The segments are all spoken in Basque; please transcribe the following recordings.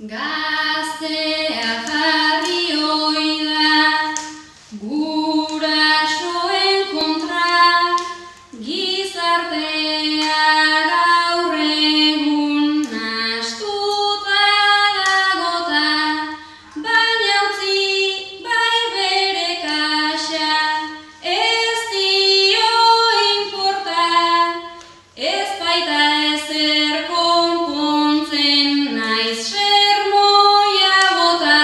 Gaztea jarri ohi da gurasoen kontra, gizartea gaur egun nahastuta dagota, baina utzi bai bere kaxa, ez dio inporta, ez baita ezer konpontzen naiz sermoia bota.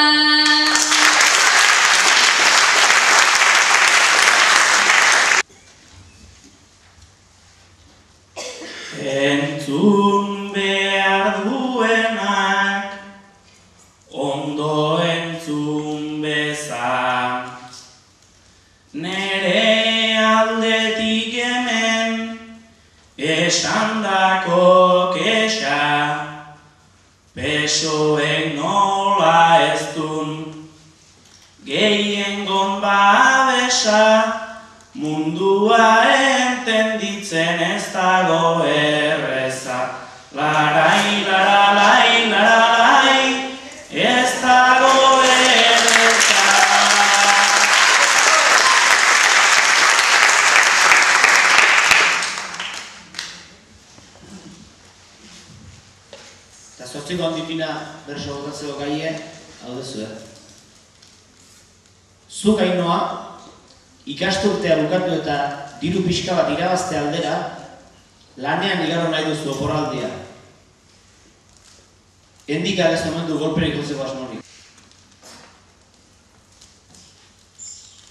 Entzun behar duenak ondo entzun bezan, nere aldetik hemen esandako kexa, pesoek nola ez dun gehiengon babesa, mundua entenditzen ez dago erreza. Larai, laralai, laralai, ez dago erreza. Eta zortziko handipina berso botatzeko gaie, hau dezue. Zu Gainoa, ikasturtea bukatu eta diru pixka bat irabazte aldera, lanean igaro nahi duzu oporraldia. Hendik ez omen du golperik jotzeko asmorik.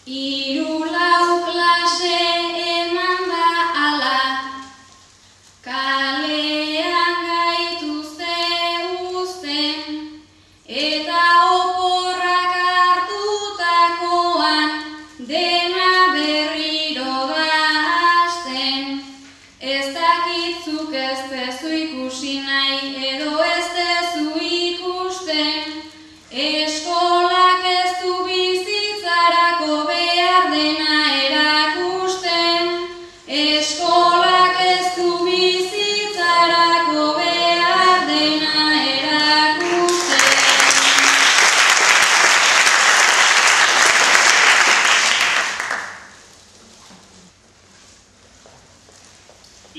3-4 klase eman da ala, kalean gaituzte uzten, eta oporrak hartutakoan dena berriro da hasten. Ez dakitzuk ez dezu ikusi nahi edo ez dezu ikusten, eskolak ez du bizitzarako behar dena erakusten, eskolak ez du bizitzarako behar dena erakusten.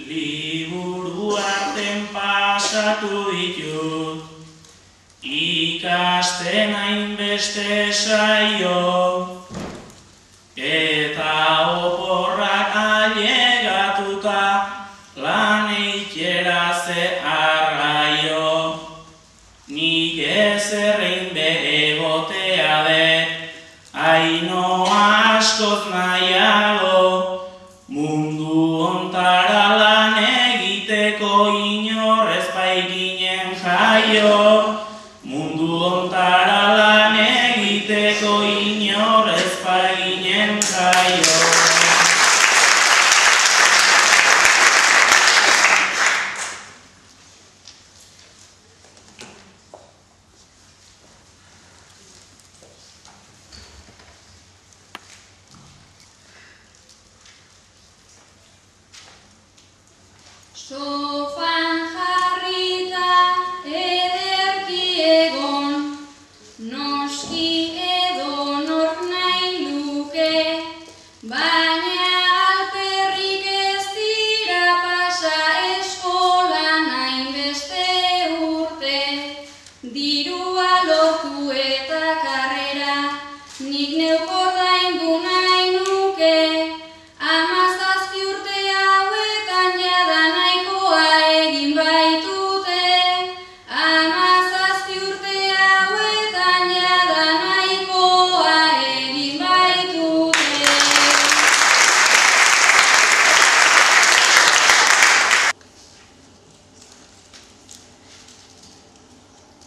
Liburu arten pasatu ditut, ikasten hainbeste saio, eta oporrak ailegatuta lan eitxera ze arraio. Nik ezerrein be egotea bet, haino askoz nahiago, mundu ontara lan egiteko inor ez baiginen jaio. Mundu ontara lan egiteko inor ez baiginen jaio. Sofan jarrita ederki egon, noski edonor nahi luke, baina alperrik ez dira pasa eskolan hainbeste urte. Dirua lortu eta karrera, nik neuk ordaindu nahi nuke, 17 urte hauetan jada nahikoa egin baitute. 17 urte hauetan jada nahikoa egin baitute.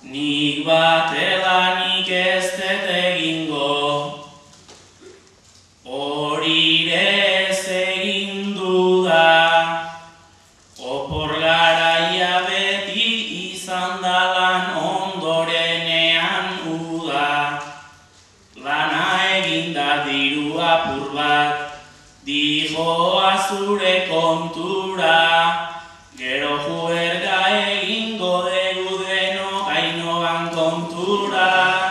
Nik batelanik ez dut egingo, horire ez egin duda, opor garaia beti izan da lan ondorenean uda. Lana eginda diru apur bat, dijoa zure kontura, gero juerga egingo dugu denok hainoan kontura.